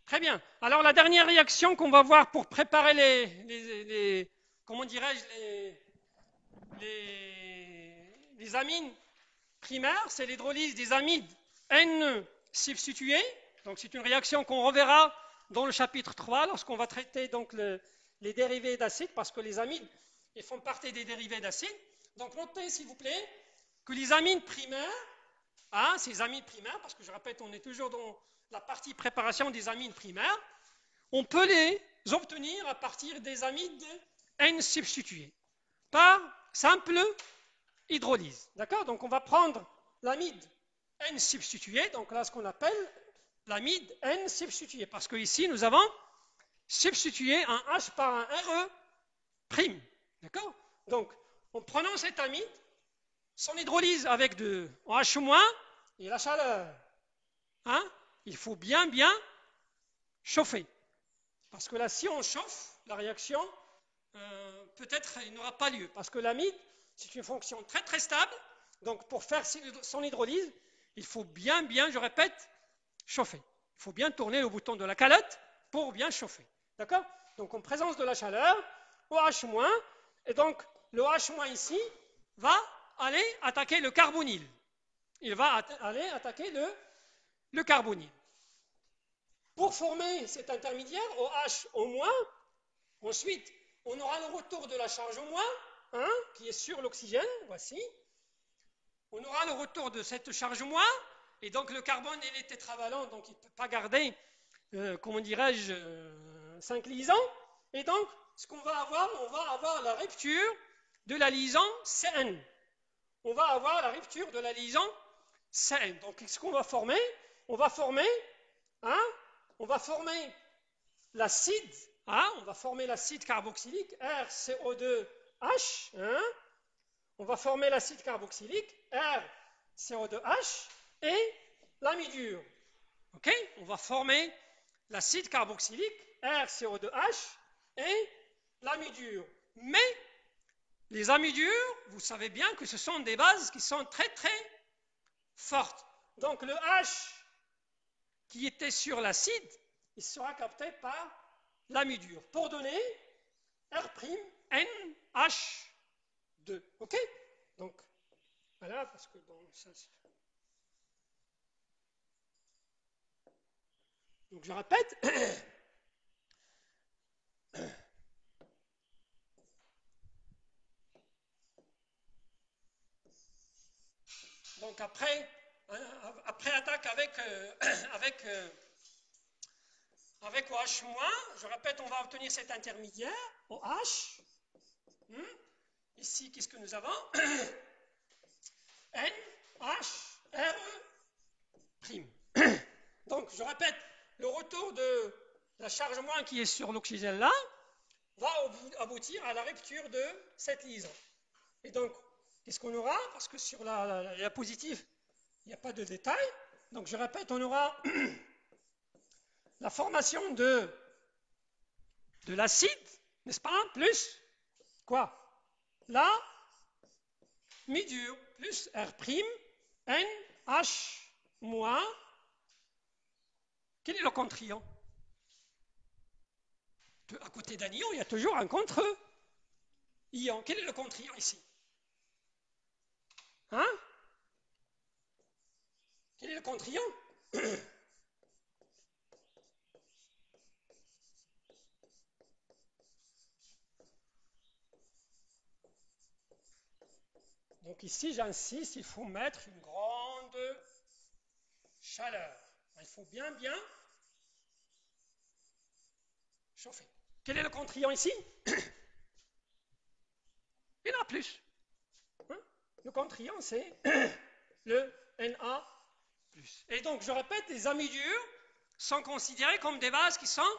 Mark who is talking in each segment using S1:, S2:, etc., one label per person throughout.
S1: Très bien. Alors la dernière réaction qu'on va voir pour préparer comment dirais-je, les amines primaires, c'est l'hydrolyse des amides N substitués. Donc c'est une réaction qu'on reverra dans le chapitre 3 lorsqu'on va traiter donc les dérivés d'acide, parce que les amides ils font partie des dérivés d'acide. Donc notez s'il vous plaît que les amines primaires, ces amines primaires, parce que je répète, on est toujours dans la partie préparation des amines primaires, on peut les obtenir à partir des amides N substitués par simple hydrolyse. D'accord? Donc on va prendre l'amide N substitué, donc là ce qu'on appelle l'amide N substitué, parce qu'ici nous avons substitué un H par un RE prime. D'accord? Donc en prenant cet amide, son hydrolyse avec de OH- et la chaleur, il faut bien chauffer. Parce que là, si on chauffe, la réaction, peut-être il n'aura pas lieu. Parce que l'amide, c'est une fonction très très stable. Donc pour faire son hydrolyse, il faut bien, je répète, chauffer. Il faut bien tourner le bouton de la calotte pour bien chauffer. D'accord? Donc en présence de la chaleur, OH-, et donc le OH- ici va aller attaquer le carbonyle. Il va aller attaquer le carbonyle. Pour former cet intermédiaire, OH-, ensuite, on aura le retour de la charge au moins, qui est sur l'oxygène, voici. On aura le retour de cette charge moins, et donc le carbone il est tétravalent, donc il ne peut pas garder, comment dirais-je, 5 liaisons. Et donc, ce qu'on va avoir, on va avoir la rupture de la liaison CN. On va avoir la rupture de la liaison CN. Donc, ce qu'on va former, on va former l'acide, on va former l'acide carboxylique RCO2H, on va former l'acide carboxylique RCO2H et l'amidure. Ok? On va former l'acide carboxylique RCO2H et l'amidure. Mais les amidures, vous savez bien que ce sont des bases qui sont très très fortes. Donc le H qui était sur l'acide, il sera capté par l'amidure pour donner R'NH2. Ok? Donc, voilà, parce que dans ça. Donc, je répète. Donc, après attaque avec OH-, je répète, on va obtenir cet intermédiaire, OH. Ici, qu'est-ce que nous avons? NHRE'. Donc, je répète, le retour de la charge moins qui est sur l'oxygène là va aboutir à la rupture de cette liaison. Et donc, qu'est-ce qu'on aura? Parce que sur la diapositive, il n'y a pas de détail. Donc, je répète, on aura la formation de l'acide, n'est-ce pas? Plus quoi? La midure plus R', NH-. Quel est le contre-ion? À côté d'un ion, il y a toujours un contre-ion. Quel est le contre-ion ici? Quel est le contre-ion? Donc ici, j'insiste, il faut mettre une grande chaleur. Il faut bien chauffer. Quel est le contre-ion ici? Il y en a plus. Le contre-ion, c'est le Na+. Et donc, je répète, les amidures sont considérées comme des bases qui sont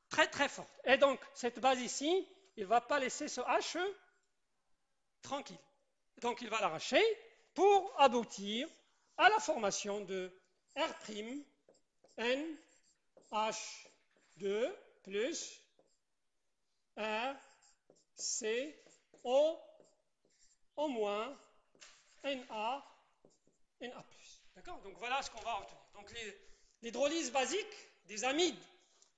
S1: très très fortes. Et donc, cette base ici, il ne va pas laisser ce H tranquille. Donc, il va l'arracher pour aboutir à la formation de R', NH2 plus R, C, O, au moins Na+. D'accord? Donc voilà ce qu'on va obtenir. Donc l'hydrolyse basique des amides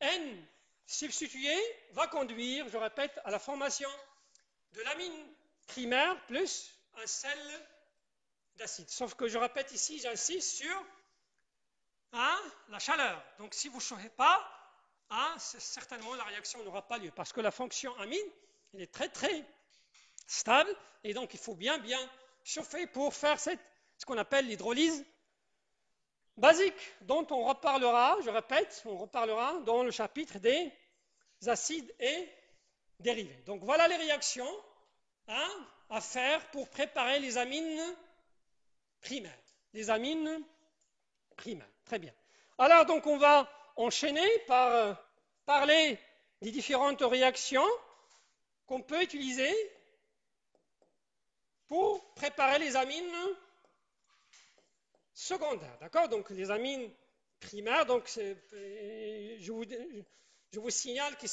S1: N substitués va conduire, je répète, à la formation de l'amine primaire plus un sel d'acide. Sauf que je répète ici, j'insiste sur la chaleur. Donc si vous ne chauffez pas, certainement la réaction n'aura pas lieu. Parce que la fonction amine, elle est très très stable. Et donc il faut bien chauffer pour faire ce qu'on appelle l'hydrolyse basique, dont on reparlera, je répète, on reparlera dans le chapitre des acides et dérivés. Donc voilà les réactions à faire pour préparer les amines primaires. Les amines primaires, très bien. Alors donc on va enchaîner par parler des différentes réactions qu'on peut utiliser pour préparer les amines secondaires. D'accord? Donc les amines primaires, donc je vous signale que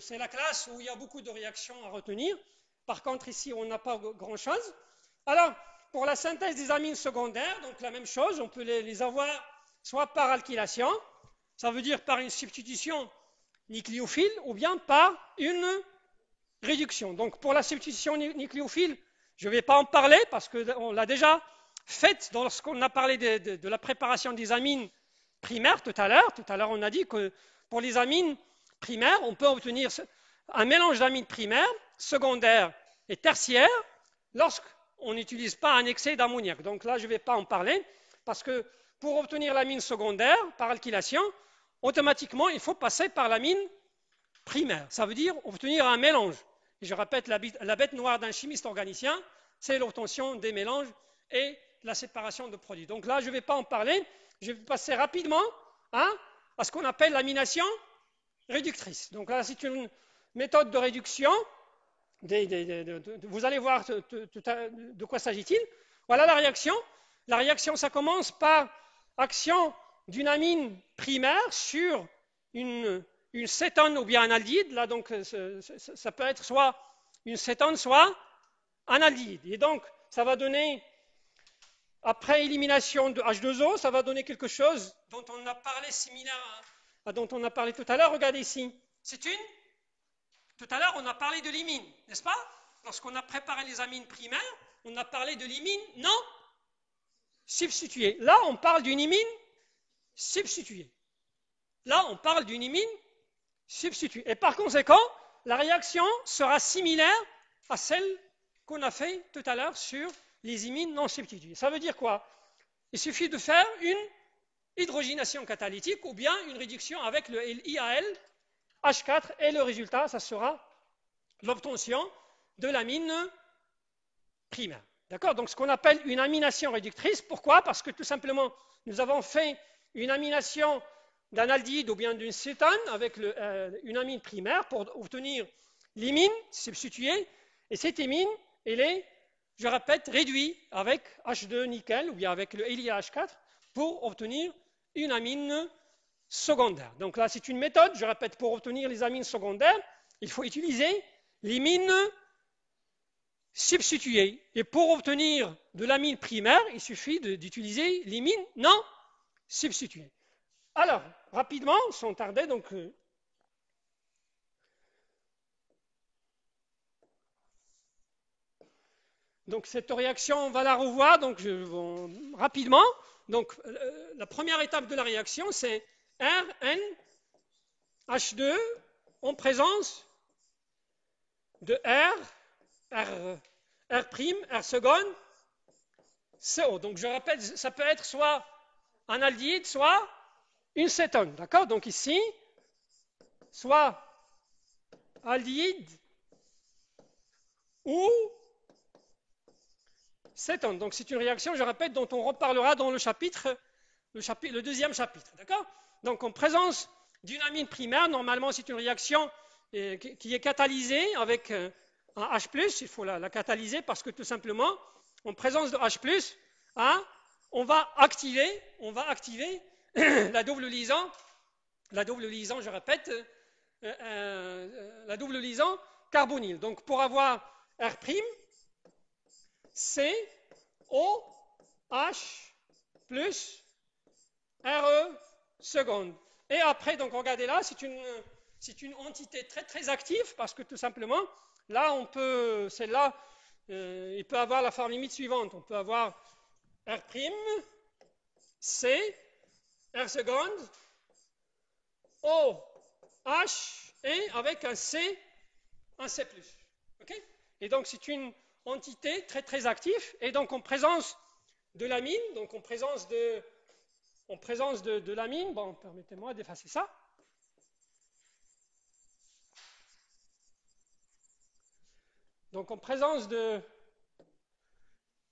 S1: c'est la classe où il y a beaucoup de réactions à retenir. Par contre, ici, on n'a pas grand-chose. Alors, pour la synthèse des amines secondaires, donc la même chose, on peut les avoir soit par alkylation, ça veut dire par une substitution nucléophile, ou bien par une réduction. Donc pour la substitution nucléophile, je ne vais pas en parler parce qu'on l'a déjà faite lorsqu'on a parlé de la préparation des amines primaires tout à l'heure. Tout à l'heure, on a dit que pour les amines primaires, on peut obtenir un mélange d'amines primaires, secondaires et tertiaires lorsqu'on n'utilise pas un excès d'ammoniac. Donc là, je ne vais pas en parler parce que pour obtenir l'amine secondaire par alkylation, automatiquement, il faut passer par l'amine primaire. Ça veut dire obtenir un mélange. Et je répète, la bête noire d'un chimiste organicien, c'est l'obtention des mélanges et la séparation de produits. Donc là, je ne vais pas en parler. Je vais passer rapidement à ce qu'on appelle l'amination réductrice. Donc là, c'est une méthode de réduction. Vous allez voir de quoi s'agit-il. Voilà la réaction. La réaction, ça commence par action d'une amine primaire sur une cétone ou bien un aldéhyde. Là, donc, ça peut être soit une cétone, soit un aldéhyde. Et donc, ça va donner, après élimination de H2O, ça va donner quelque chose dont on a parlé similaire à dont on a parlé tout à l'heure. Regardez ici. Tout à l'heure, on a parlé de l'imine, n'est-ce pas? Lorsqu'on a préparé les amines primaires, on a parlé de l'imine non substituée. Là, on parle d'une imine substituée. Là, on parle d'une imine substituée. Et par conséquent, la réaction sera similaire à celle qu'on a fait tout à l'heure sur les imines non substituées. Ça veut dire quoi? Il suffit de faire une hydrogénation catalytique ou bien une réduction avec le IAL H4 et le résultat, ça sera l'obtention de l'amine primaire. D'accord? Donc ce qu'on appelle une amination réductrice. Pourquoi? Parce que tout simplement, nous avons fait une amination d'un aldéhyde ou bien d'une cétone avec une amine primaire pour obtenir l'imine substituée. Et cette imine, elle est, je répète, réduite avec H2 nickel ou bien avec le LiH4 pour obtenir une amine secondaire. Donc là, c'est une méthode, je répète, pour obtenir les amines secondaires, il faut utiliser l'imine substituée. Et pour obtenir de l'amine primaire, il suffit d'utiliser l'imine non substituée. Alors, rapidement, sans tarder, donc cette réaction, on va la revoir rapidement. Donc, la première étape de la réaction, c'est RNH2 en présence de R' seconde, CO. Donc, je répète, ça peut être soit un aldéhyde, soit une cétone. D'accord? Donc, ici, soit aldéhyde ou cétone. Donc, c'est une réaction, je répète, dont on reparlera dans le deuxième chapitre. D'accord? Donc, en présence d'une amine primaire, normalement, c'est une réaction qui est catalysée avec un H+, il faut la catalyser parce que tout simplement, en présence de H+, on va activer la double liaison, je répète, la double liaison carbonyle. Donc pour avoir R', C, O, H plus RE seconde. Et après, donc regardez là, c'est une entité très très active parce que tout simplement, là on peut, celle-là, il peut avoir la forme limite suivante. On peut avoir R', C, R seconde, O, H et avec un C plus. Okay, et donc c'est une entité très très active et donc en présence de l'amine, donc en présence de l'amine, bon, permettez-moi d'effacer ça. Donc en présence de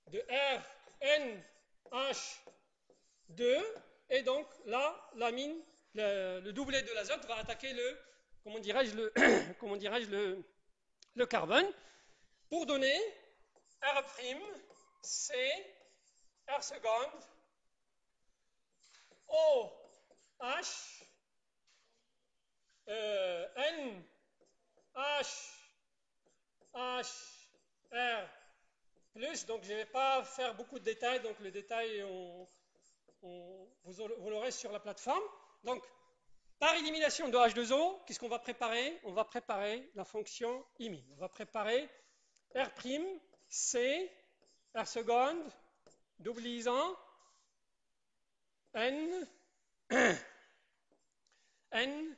S1: R, N, H, 2, et donc là, l'amine, le doublet de l'azote va attaquer le, comment dirais-je, comment dirais-je, le carbone, pour donner R', C, R seconde, O, H, N, H, H, R, plus, donc je ne vais pas faire beaucoup de détails, donc le détail, vous l'aurez sur la plateforme. Donc, par élimination de H2O, qu'est-ce qu'on va préparer? On va préparer la fonction imine. On va préparer R', C, R seconde, double lisant, N, N,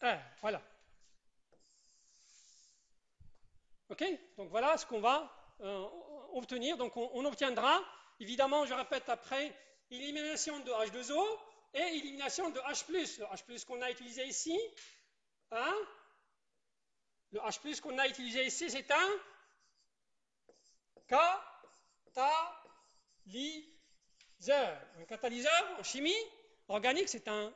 S1: R. Voilà. Ok? Donc voilà ce qu'on va obtenir. Donc on obtiendra, évidemment, je répète après, élimination de H2O et élimination de H+. Le H+ qu'on a utilisé ici, hein? Le H+ qu'on a utilisé ici, c'est un catalyseur. Un catalyseur en chimie organique, c'est un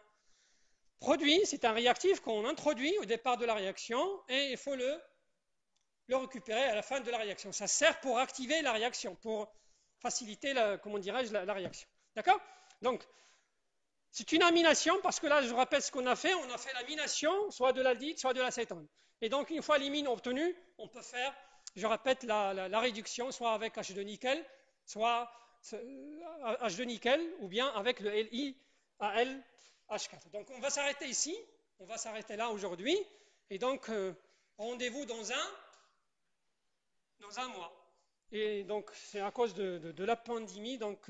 S1: produit, c'est un réactif qu'on introduit au départ de la réaction et il faut le récupérer à la fin de la réaction. Ça sert pour activer la réaction, pour faciliter, comment dirais-je, la réaction. D'accord? Donc, c'est une amination, parce que là, je vous rappelle ce qu'on a fait. On a fait l'amination, soit de l'aldéhyde, soit de l'acétone. Et donc, une fois l'imine obtenue, on peut faire, je répète, la réduction, soit avec H2 nickel, soit H2 nickel, ou bien avec le LiAlH4. Donc, on va s'arrêter ici. On va s'arrêter là aujourd'hui. Et donc, rendez-vous dans un mois. Et donc, c'est à cause de la pandémie, donc